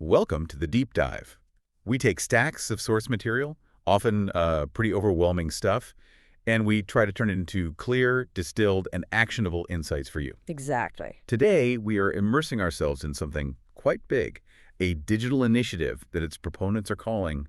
Welcome to the Deep Dive. We take stacks of source material, often pretty overwhelming stuff, and we try to turn it into clear, distilled, and actionable insights for you. Exactly. Today, we are immersing ourselves in something quite big, a digital initiative that its proponents are calling,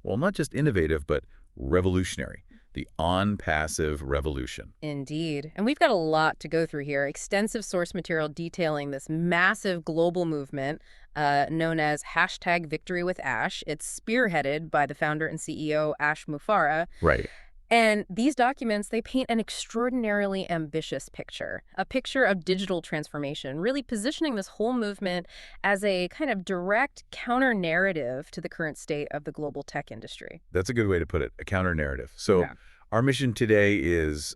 well, not just innovative, but revolutionary. The on-passive revolution. Indeed. And we've got a lot to go through here. Extensive source material detailing this massive global movement known as #VictoryWithAsh. It's spearheaded by the founder and CEO, Ash Mufareh. Right. And these documents, they paint an extraordinarily ambitious picture, a picture of digital transformation, really positioning this whole movement as a kind of direct counter-narrative to the current state of the global tech industry. That's a good way to put it, a counter-narrative. So our mission today is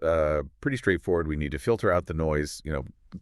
pretty straightforward. We need to filter out the noise,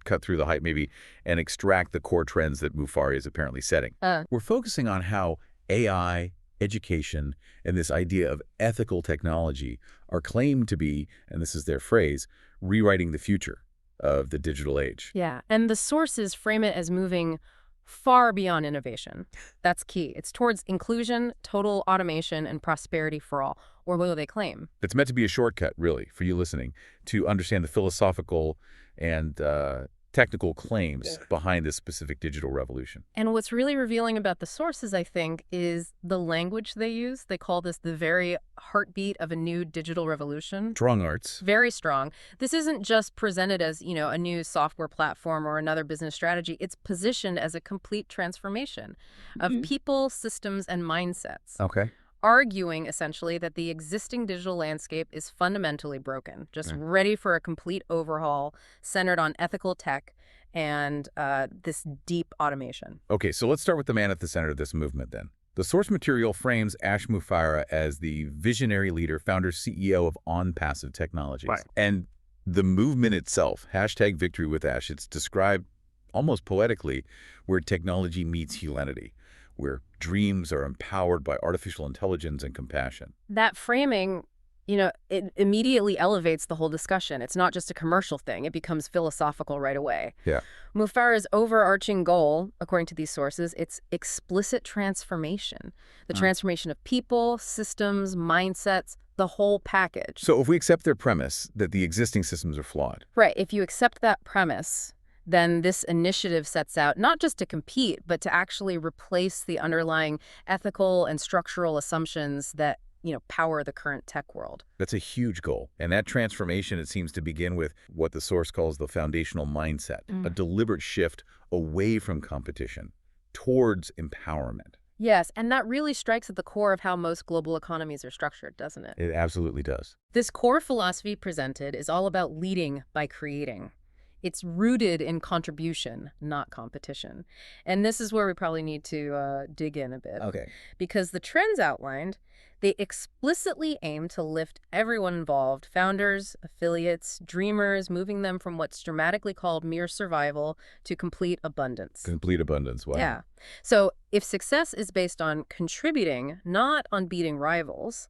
cut through the hype maybe, and extract the core trends that Mufareh is apparently setting. We're focusing on how AI, education, and this idea of ethical technology are claimed to be, and this is their phrase, rewriting the future of the digital age. Yeah, and the sources frame it as moving far beyond innovation. That's key. It's towards inclusion, total automation, and prosperity for all, or what do they claim? It's meant to be a shortcut, really, for you listening, to understand the philosophical and technical claims behind this specific digital revolution. And what's really revealing about the sources, I think, is the language they use. They call this the very heartbeat of a new digital revolution. Strong arts. Very strong. This isn't just presented as, a new software platform or another business strategy. It's positioned as a complete transformation of people, systems, and mindsets. Okay. Arguing, essentially, that the existing digital landscape is fundamentally broken, just ready for a complete overhaul centered on ethical tech and this deep automation. Okay, so let's start with the man at the center of this movement then. The source material frames Ash Mufareh as the visionary leader, founder, CEO of on-passive technologies. Right. And the movement itself, #VictoryWithAsh, it's described almost poetically where technology meets humanity, where dreams are empowered by artificial intelligence and compassion. That framing, it immediately elevates the whole discussion. It's not just a commercial thing. It becomes philosophical right away. Yeah. Mufareh's overarching goal, according to these sources, it's explicit transformation. The transformation of people, systems, mindsets, the whole package. So if we accept their premise that the existing systems are flawed. Right. If you accept that premise, then this initiative sets out not just to compete, but to actually replace the underlying ethical and structural assumptions that, power the current tech world. That's a huge goal. And that transformation, it seems to begin with what the source calls the foundational mindset, a deliberate shift away from competition towards empowerment. Yes, and that really strikes at the core of how most global economies are structured, doesn't it? It absolutely does. This core philosophy presented is all about leading by creating. It's rooted in contribution, not competition. And this is where we probably need to dig in a bit. Okay. Because the trends outlined, they explicitly aim to lift everyone involved, founders, affiliates, dreamers, moving them from what's dramatically called mere survival to complete abundance. Complete abundance, wow. Yeah. So if success is based on contributing, not on beating rivals,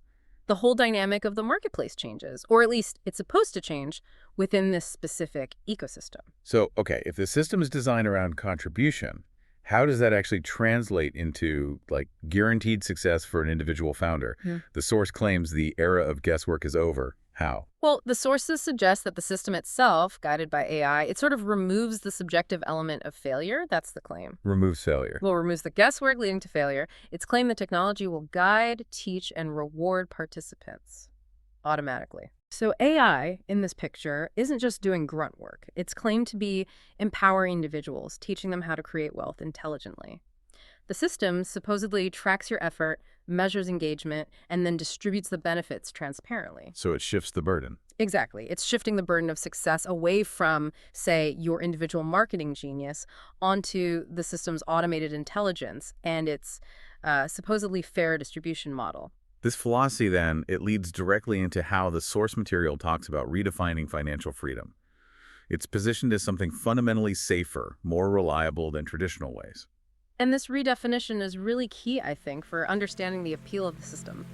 the whole dynamic of the marketplace changes, or at least it's supposed to change within this specific ecosystem. So, okay, if the system is designed around contribution, how does that actually translate into, guaranteed success for an individual founder? The source claims the era of guesswork is over. How? Well, the sources suggest that the system itself, guided by AI, it sort of removes the subjective element of failure. That's the claim. Removes failure. Well, removes the guesswork leading to failure. It's claimed the technology will guide, teach, and reward participants automatically. So AI, in this picture, isn't just doing grunt work. It's claimed to be empowering individuals, teaching them how to create wealth intelligently. The system supposedly tracks your effort, measures engagement, and then distributes the benefits transparently. So it shifts the burden. Exactly. It's shifting the burden of success away from, say, your individual marketing genius onto the system's automated intelligence and its supposedly fair distribution model. This philosophy, then, it leads directly into how the source material talks about redefining financial freedom. It's positioned as something fundamentally safer, more reliable than traditional ways. And this redefinition is really key, I think, for understanding the appeal of the system.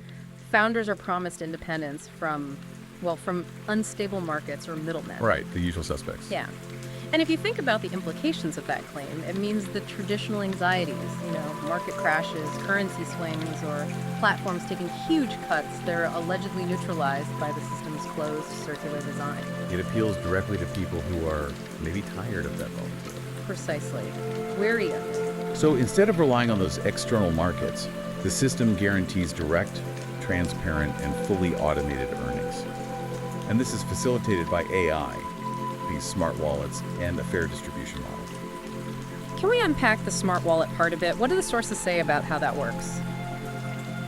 Founders are promised independence from unstable markets or middlemen. Right, the usual suspects. Yeah. And if you think about the implications of that claim, it means the traditional anxieties, market crashes, currency swings, or platforms taking huge cuts, they're allegedly neutralized by the system's closed circular design. It appeals directly to people who are maybe tired of that volatility. Precisely. Weary of it. So instead of relying on those external markets, the system guarantees direct, transparent, and fully automated earnings. And this is facilitated by AI, these smart wallets, and a fair distribution model. Can we unpack the smart wallet part a bit? What do the sources say about how that works?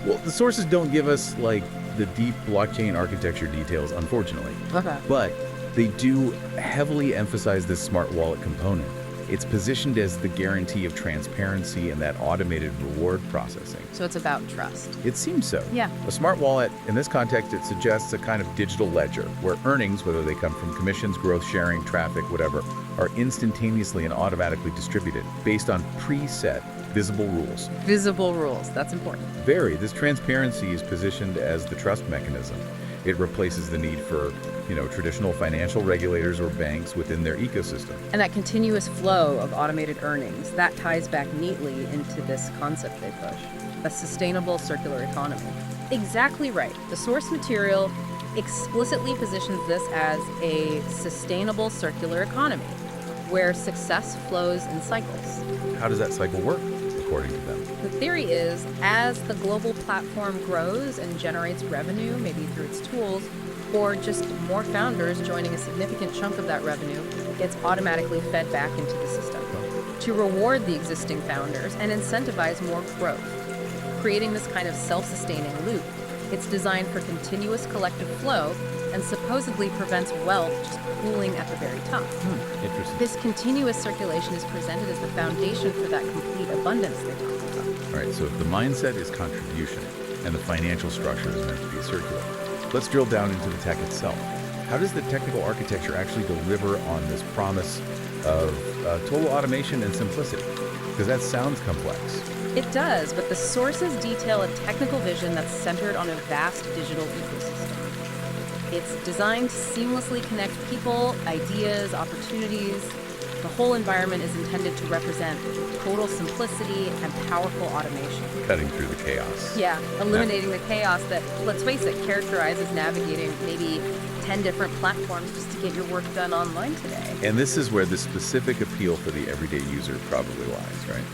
Well, the sources don't give us, the deep blockchain architecture details, unfortunately. Okay. But they do heavily emphasize this smart wallet component. It's positioned as the guarantee of transparency and that automated reward processing. So it's about trust. It seems so. Yeah. A smart wallet, in this context, it suggests a kind of digital ledger where earnings, whether they come from commissions, growth sharing, traffic, whatever, are instantaneously and automatically distributed based on preset visible rules. Visible rules. That's important. This transparency is positioned as the trust mechanism. It replaces the need for, traditional financial regulators or banks within their ecosystem. And that continuous flow of automated earnings, that ties back neatly into this concept they push, a sustainable circular economy. Exactly right. The source material explicitly positions this as a sustainable circular economy, where success flows in cycles. How does that cycle work, according to them? The theory is, as the global platform grows and generates revenue, maybe through its tools, or just more founders joining a significant chunk of that revenue, gets automatically fed back into the system to reward the existing founders and incentivize more growth, creating this kind of self-sustaining loop. It's designed for continuous collective flow and supposedly prevents wealth just pooling at the very top. Interesting. This continuous circulation is presented as the foundation for that complete abundance they talk about. All right, so if the mindset is contribution and the financial structure is meant to be circular, let's drill down into the tech itself. How does the technical architecture actually deliver on this promise of total automation and simplicity? Because that sounds complex. It does, but the sources detail a technical vision that's centered on a vast digital ecosystem. It's designed to seamlessly connect people, ideas, opportunities. The whole environment is intended to represent total simplicity and powerful automation. Cutting through the chaos. Yeah, eliminating the chaos that, let's face it, characterizes navigating maybe 10 different platforms just to get your work done online today. And this is where the specific appeal for the everyday user probably lies, right?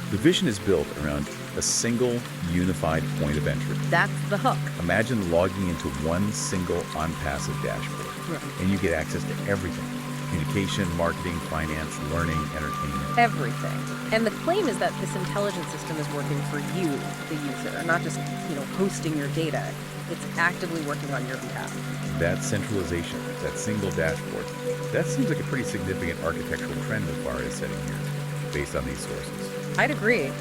The vision is built around a single, unified point of entry. That's the hook. Imagine logging into one single on-passive dashboard, and you get access to everything. Communication, marketing, finance, learning, entertainment. Everything. And the claim is that this intelligent system is working for you, the user, not just, hosting your data. It's actively working on your behalf. That centralization, that single dashboard, that seems like a pretty significant architectural trend Mufara is setting here, based on these sources. I'd agree.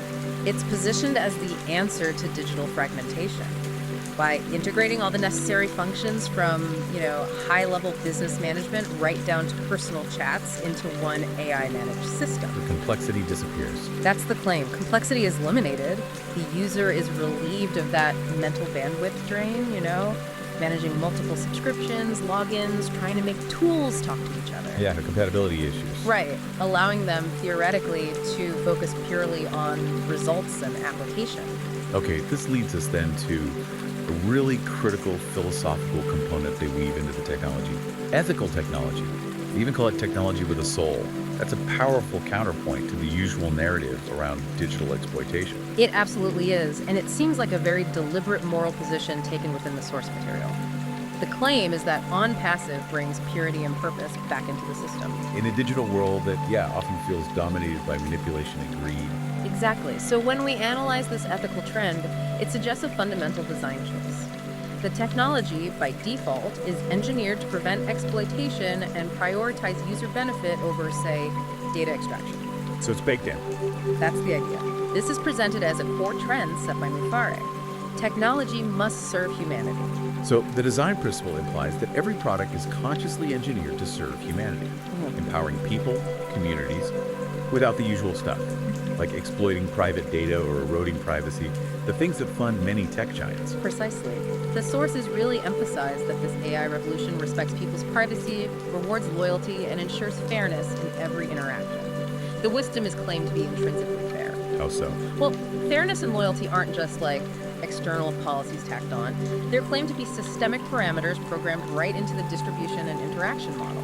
It's positioned as the answer to digital fragmentation by integrating all the necessary functions from, high-level business management right down to personal chats into one AI-managed system. The complexity disappears. That's the claim. Complexity is eliminated. The user is relieved of that mental bandwidth drain, managing multiple subscriptions, logins, trying to make tools talk to each other. Yeah, the compatibility issues. Right, allowing them theoretically to focus purely on results and application. Okay, this leads us then to a really critical philosophical component they weave into the technology. Ethical technology. They even call it technology with a soul. That's a powerful counterpoint to the usual narrative around digital exploitation. It absolutely is, and it seems like a very deliberate moral position taken within the source material. The claim is that on-passive brings purity and purpose back into the system. In a digital world that, often feels dominated by manipulation and greed. Exactly. So when we analyze this ethical trend, it suggests a fundamental design choice. The technology, by default, is engineered to prevent exploitation and prioritize user benefit over, say, data extraction. So it's baked in. That's the idea. This is presented as a core trend set by Mufara. Technology must serve humanity. So the design principle implies that every product is consciously engineered to serve humanity, empowering people, communities, without the usual stuff, like exploiting private data or eroding privacy, the things that fund many tech giants. Precisely. The sources really emphasize that this AI revolution respects people's privacy, rewards loyalty, and ensures fairness in every interaction. The wisdom is claimed to be intrinsically fair. How so? Well, fairness and loyalty aren't just like external policies tacked on. They're claimed to be systemic parameters programmed right into the distribution and interaction model.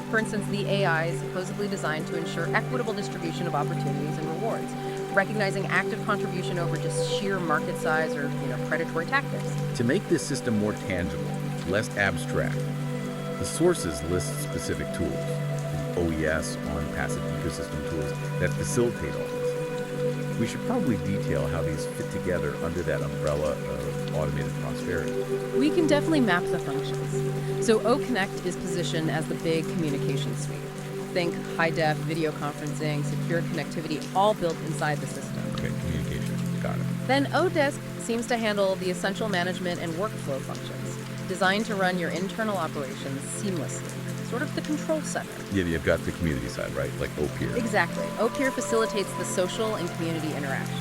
For instance, the AI is supposedly designed to ensure equitable distribution of opportunities and rewards, recognizing active contribution over just sheer market size or, predatory tactics. To make this system more tangible, less abstract, the sources list specific tools, OES, on-passive ecosystem tools that facilitate all this. We should probably detail how these fit together under that umbrella of automated prosperity. We can definitely map the functions. So OConnect is positioned as the big communication suite. Think high-def video conferencing, secure connectivity, all built inside the system. Okay, communication. Got it. Then Odesk seems to handle the essential management and workflow functions, designed to run your internal operations seamlessly, sort of the control center. Yeah, you've got the community side, right? Like OPeer. Exactly. OPeer facilitates the social and community interactions.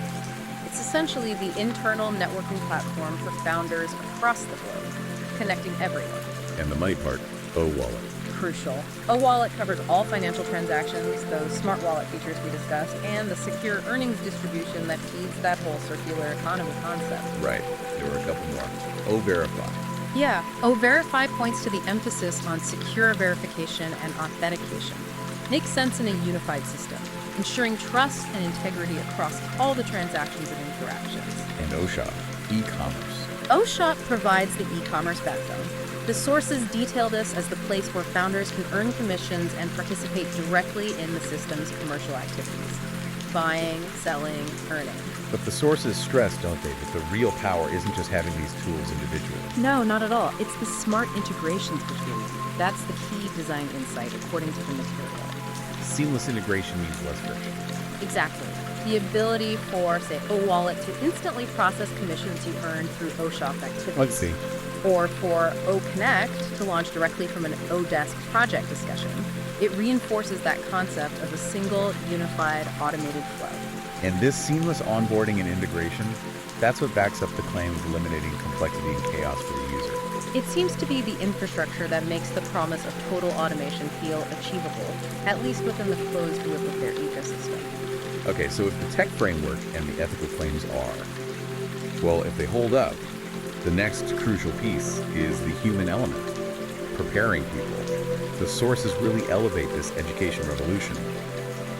It's essentially the internal networking platform for founders across the globe, connecting everyone. And the money part, O-Wallet. Crucial. O-Wallet covers all financial transactions, those smart wallet features we discussed, and the secure earnings distribution that feeds that whole circular economy concept. Right. There were a couple more. O-Verify. Yeah, O-Verify points to the emphasis on secure verification and authentication. Makes sense in a unified system, ensuring trust and integrity across all the transactions and interactions. And OShop, e-commerce. OShop provides the e-commerce backbone. The sources detail this as the place where founders can earn commissions and participate directly in the system's commercial activities. Buying, selling, earning. But the sources stress, don't they, that the real power isn't just having these tools individually. No, not at all. It's the smart integrations between them. That's the key design insight, according to the material. Seamless integration means less friction. Exactly. The ability for, say, O-Wallet to instantly process commissions you earn through OShop activities. Let's see. Or for OConnect to launch directly from an Odesk project discussion. It reinforces that concept of a single, unified, automated flow. And this seamless onboarding and integration, that's what backs up the claim of eliminating complexity and chaos for the user. It seems to be the infrastructure that makes the promise of total automation feel achievable, at least within the closed loop of their ecosystem. Okay, so if the tech framework and the ethical claims are, well, if they hold up, the next crucial piece is the human element, preparing people. The sources really elevate this education revolution,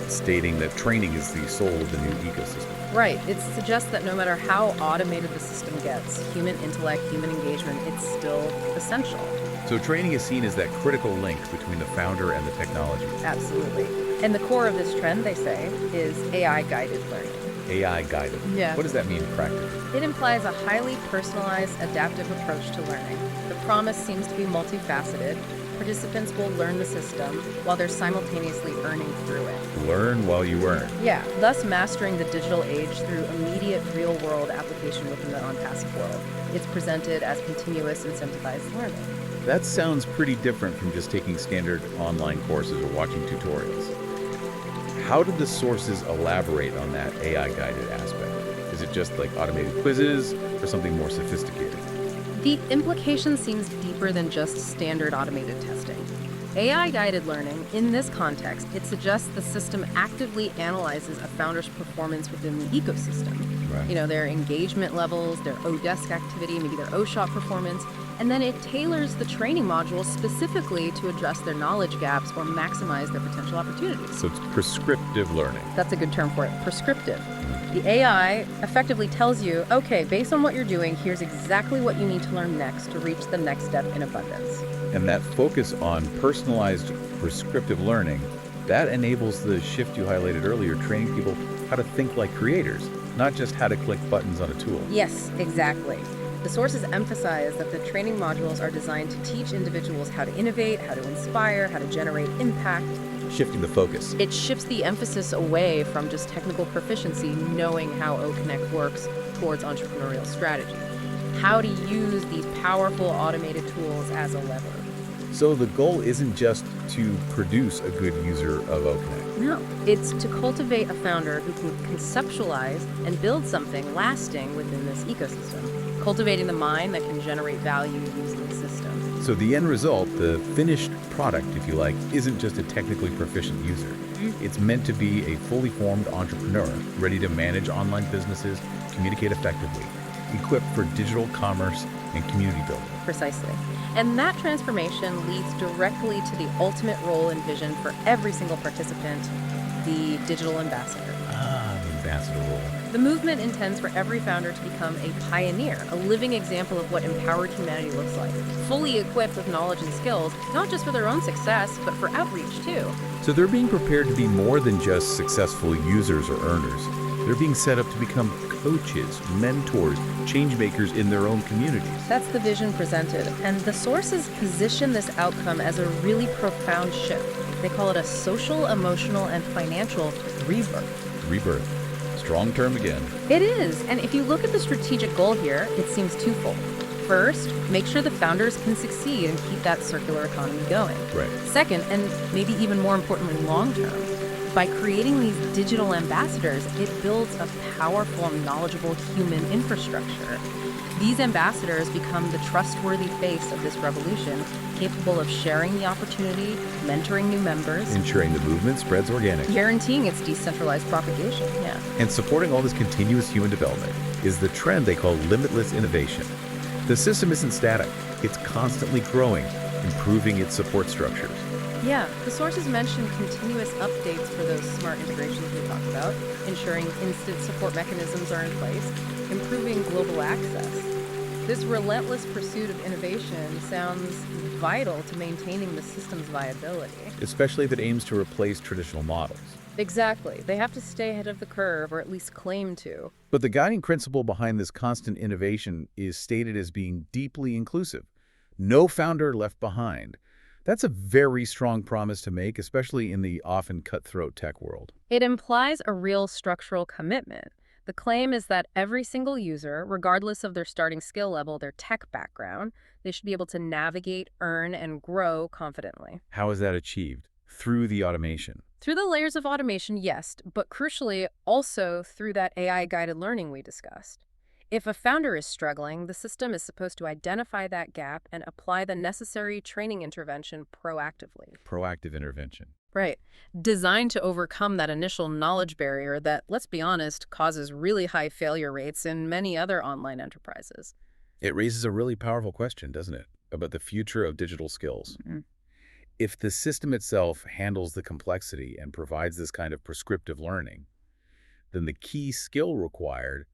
stating that training is the soul of the new ecosystem. Right. It suggests that no matter how automated the system gets, human intellect, human engagement, it's still essential. So training is seen as that critical link between the founder and the technology. Absolutely. And the core of this trend, they say, is AI-guided learning. AI-guided. Yeah. What does that mean practically? It implies a highly personalized, adaptive approach to learning. The promise seems to be multifaceted. Participants will learn the system while they're simultaneously earning through it. Learn while you earn. Yeah, thus mastering the digital age through immediate real-world application within the on-passive world. It's presented as continuous incentivized learning. That sounds pretty different from just taking standard online courses or watching tutorials. How did the sources elaborate on that AI-guided aspect? Is it just like automated quizzes or something more sophisticated? The implication seems deeper than just standard automated testing. AI-guided learning, in this context, it suggests the system actively analyzes a founder's performance within the ecosystem. Right. Their engagement levels, their Odesk activity, maybe their OShop performance, and then it tailors the training modules specifically to address their knowledge gaps or maximize their potential opportunities. So it's prescriptive learning. That's a good term for it, prescriptive. The AI effectively tells you, okay, based on what you're doing, here's exactly what you need to learn next to reach the next step in abundance. And that focus on personalized prescriptive learning, that enables the shift you highlighted earlier, training people how to think like creators, not just how to click buttons on a tool. Yes, exactly. The sources emphasize that the training modules are designed to teach individuals how to innovate, how to inspire, how to generate impact. Shifting the focus. It shifts the emphasis away from just technical proficiency, knowing how OConnect works, towards entrepreneurial strategy. How to use these powerful automated tools as a lever. So the goal isn't just to produce a good user of OConnect. No, it's to cultivate a founder who can conceptualize and build something lasting within this ecosystem, cultivating the mind that can generate value using the system. So the end result, the finished product, if you like, isn't just a technically proficient user. It's meant to be a fully formed entrepreneur, ready to manage online businesses, communicate effectively, equipped for digital commerce and community building. Precisely. And that transformation leads directly to the ultimate role envisioned for every single participant, the digital ambassador. The ambassador role. The movement intends for every founder to become a pioneer, a living example of what empowered humanity looks like, fully equipped with knowledge and skills, not just for their own success, but for outreach too. So they're being prepared to be more than just successful users or earners. They're being set up to become coaches, mentors, change makers in their own communities. That's the vision presented, and the sources position this outcome as a really profound shift. They call it a social, emotional, and financial rebirth. Rebirth. Strong term again. It is, and if you look at the strategic goal here, it seems twofold. First, make sure the founders can succeed and keep that circular economy going. Right. Second, and maybe even more importantly long term, by creating these digital ambassadors, it builds a powerful and knowledgeable human infrastructure. These ambassadors become the trustworthy face of this revolution, capable of sharing the opportunity, mentoring new members, Ensuring the movement spreads organically. guaranteeing its decentralized propagation. Yeah. And supporting all this continuous human development is the trend they call limitless innovation. The system isn't static. It's constantly growing, improving its support structures. Yeah, the sources mention continuous updates for those smart integrations we talked about, ensuring instant support mechanisms are in place, improving global access. This relentless pursuit of innovation sounds vital to maintaining the system's viability. Especially if it aims to replace traditional models. Exactly. They have to stay ahead of the curve, or at least claim to. But the guiding principle behind this constant innovation is stated as being deeply inclusive. No founder left behind. That's a very strong promise to make, especially in the often cutthroat tech world. It implies a real structural commitment. The claim is that every single user, regardless of their starting skill level, their tech background, they should be able to navigate, earn, and grow confidently. How is that achieved? Through the automation. Through the layers of automation, yes, but crucially also through that AI-guided learning we discussed. If a founder is struggling, the system is supposed to identify that gap and apply the necessary training intervention proactively. Proactive intervention. Right. Designed to overcome that initial knowledge barrier that, let's be honest, causes really high failure rates in many other online enterprises. It raises a really powerful question, doesn't it, about the future of digital skills. If the system itself handles the complexity and provides this kind of prescriptive learning, then the key skill required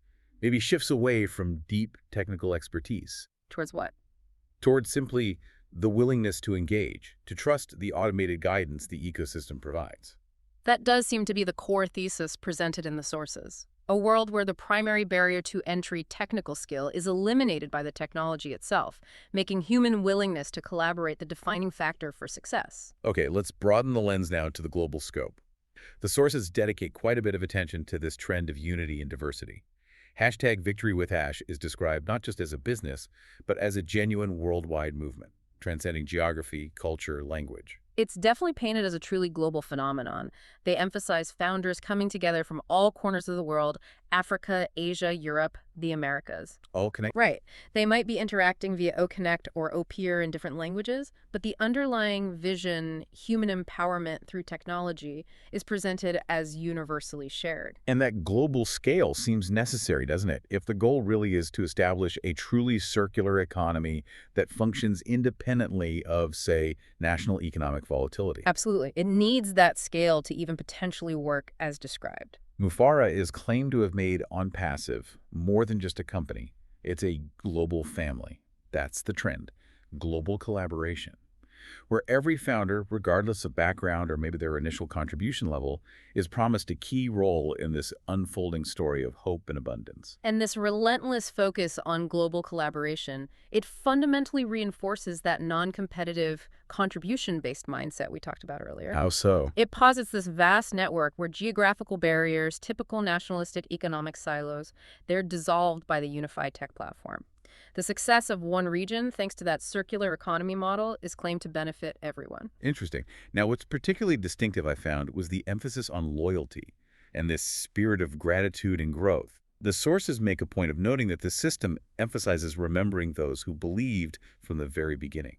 maybe shifts away from deep technical expertise Towards what? towards simply the willingness to engage, to trust the automated guidance the ecosystem provides. That does seem to be the core thesis presented in the sources. A world where the primary barrier to entry, technical skill, is eliminated by the technology itself, making human willingness to collaborate the defining factor for success. Okay, let's broaden the lens now to the global scope. The sources dedicate quite a bit of attention to this trend of unity and diversity. #VictoryWithHash is described not just as a business, but as a genuine worldwide movement, transcending geography, culture, language. It's definitely painted as a truly global phenomenon. They emphasize founders coming together from all corners of the world: Africa, Asia, Europe, the Americas. All connected. Right. They might be interacting via OConnect or OPeer in different languages, but the underlying vision, human empowerment through technology, is presented as universally shared. And that global scale seems necessary, doesn't it? If the goal really is to establish a truly circular economy that functions independently of, say, national economic volatility. Absolutely. It needs that scale to even potentially work as described. Mufara is claimed to have made OnPassive more than just a company. It's a global family. That's the trend. Global collaboration, where every founder, regardless of background or maybe their initial contribution level, is promised a key role in this unfolding story of hope and abundance. And this relentless focus on global collaboration, it fundamentally reinforces that non-competitive, contribution-based mindset we talked about earlier. How so? It posits this vast network where geographical barriers, typical nationalistic economic silos, they're dissolved by the unified tech platform. The success of one region, thanks to that circular economy model, is claimed to benefit everyone. Interesting. Now, what's particularly distinctive, I found, was the emphasis on loyalty and this spirit of gratitude and growth. The sources make a point of noting that the system emphasizes remembering those who believed from the very beginning,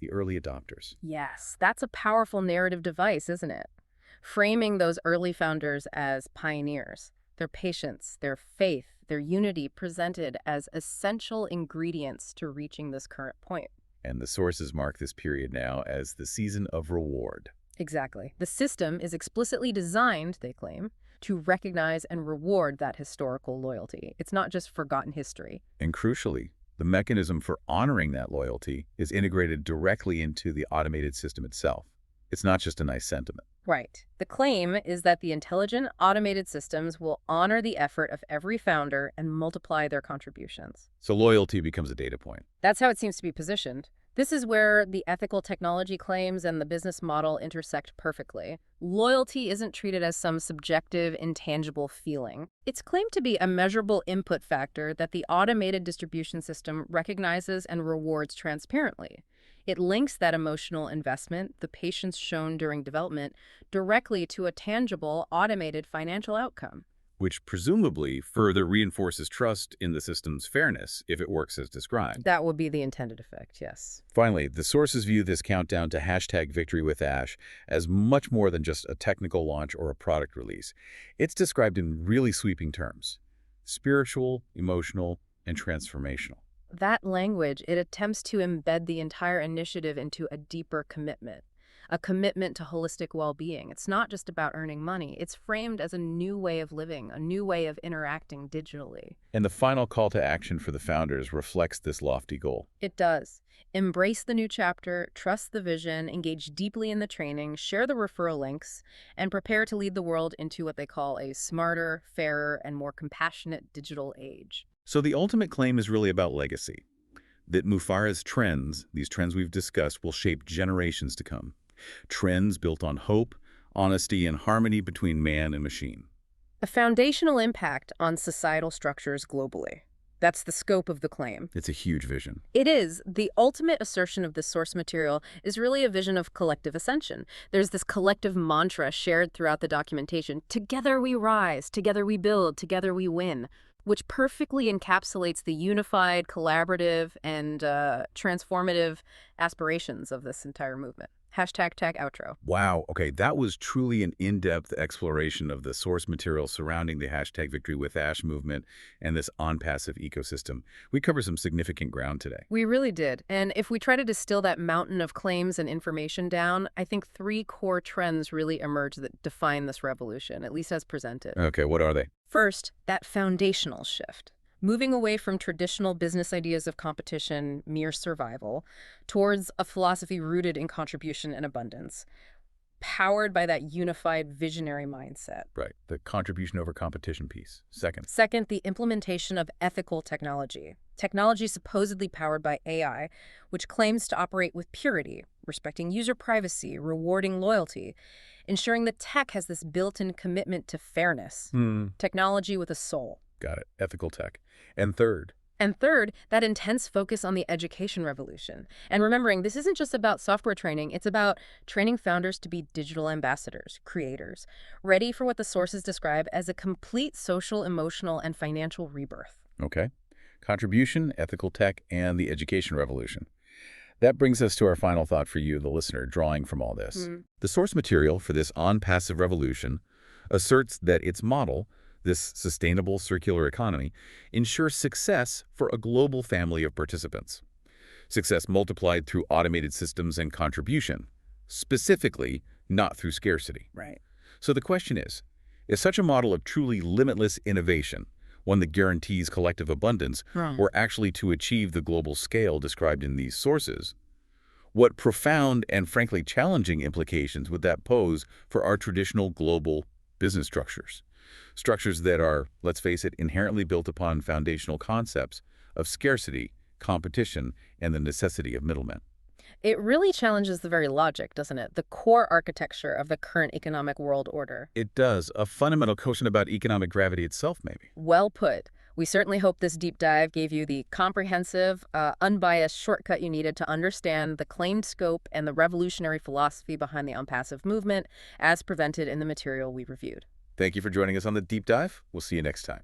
the early adopters. Yes, that's a powerful narrative device, isn't it? Framing those early founders as pioneers, their patience, their faith, their unity presented as essential ingredients to reaching this current point. And the sources mark this period now as the season of reward. Exactly. The system is explicitly designed, they claim, to recognize and reward that historical loyalty. It's not just forgotten history. And crucially, the mechanism for honoring that loyalty is integrated directly into the automated system itself. It's not just a nice sentiment. Right. The claim is that the intelligent, automated systems will honor the effort of every founder and multiply their contributions. So loyalty becomes a data point. That's how it seems to be positioned. This is where the ethical technology claims and the business model intersect perfectly. Loyalty isn't treated as some subjective, intangible feeling. It's claimed to be a measurable input factor that the automated distribution system recognizes and rewards transparently. It links that emotional investment, the patience shown during development, directly to a tangible, automated financial outcome. Which presumably further reinforces trust in the system's fairness if it works as described. That would be the intended effect, yes. Finally, the sources view this countdown to #VictoryWithAsh as much more than just a technical launch or a product release. It's described in really sweeping terms: spiritual, emotional, and transformational. That language, it attempts to embed the entire initiative into a deeper commitment, a commitment to holistic well-being. It's not just about earning money. It's framed as a new way of living, a new way of interacting digitally. And the final call to action for the founders reflects this lofty goal. It does. Embrace the new chapter, trust the vision, engage deeply in the training, share the referral links, and prepare to lead the world into what they call a smarter, fairer, and more compassionate digital age. So the ultimate claim is really about legacy, that Mufara's trends, these trends we've discussed, will shape generations to come. Trends built on hope, honesty, and harmony between man and machine. A foundational impact on societal structures globally. That's the scope of the claim. It's a huge vision. It is. The ultimate assertion of this source material is really a vision of collective ascension. There's this collective mantra shared throughout the documentation: together we rise, together we build, together we win, which perfectly encapsulates the unified, collaborative, and transformative aspirations of this entire movement. #tag outro. Wow. Okay, that was truly an in-depth exploration of the source material surrounding the #VictoryWithAsh movement and this on-passive ecosystem. We covered some significant ground today. We really did. And if we try to distill that mountain of claims and information down, I think 3 core trends really emerge that define this revolution, at least as presented. Okay, what are they? First, that foundational shift. Moving away from traditional business ideas of competition, mere survival, towards a philosophy rooted in contribution and abundance, powered by that unified visionary mindset. Right, the contribution over competition piece. Second, the implementation of ethical technology. Technology supposedly powered by AI, which claims to operate with purity, respecting user privacy, rewarding loyalty, ensuring the tech has this built-in commitment to fairness. Technology with a soul. Got it. Ethical tech. And third, that intense focus on the education revolution. And remembering, this isn't just about software training, it's about training founders to be digital ambassadors, creators, ready for what the sources describe as a complete social, emotional, and financial rebirth. Okay. Contribution, ethical tech, and the education revolution. That brings us to our final thought for you, the listener, drawing from all this. The source material for this on-passive revolution asserts that its model, this sustainable circular economy, ensures success for a global family of participants. Success multiplied through automated systems and contribution, specifically not through scarcity. Right. So the question is such a model of truly limitless innovation, one that guarantees collective abundance, or actually to achieve the global scale described in these sources? What profound and frankly challenging implications would that pose for our traditional global business structures? Structures that are, let's face it, inherently built upon foundational concepts of scarcity, competition, and the necessity of middlemen. It really challenges the very logic, doesn't it? The core architecture of the current economic world order. It does. A fundamental question about economic gravity itself, maybe. Well put. We certainly hope this deep dive gave you the comprehensive, unbiased shortcut you needed to understand the claimed scope and the revolutionary philosophy behind the unpassive movement as presented in the material we reviewed. Thank you for joining us on the deep dive. We'll see you next time.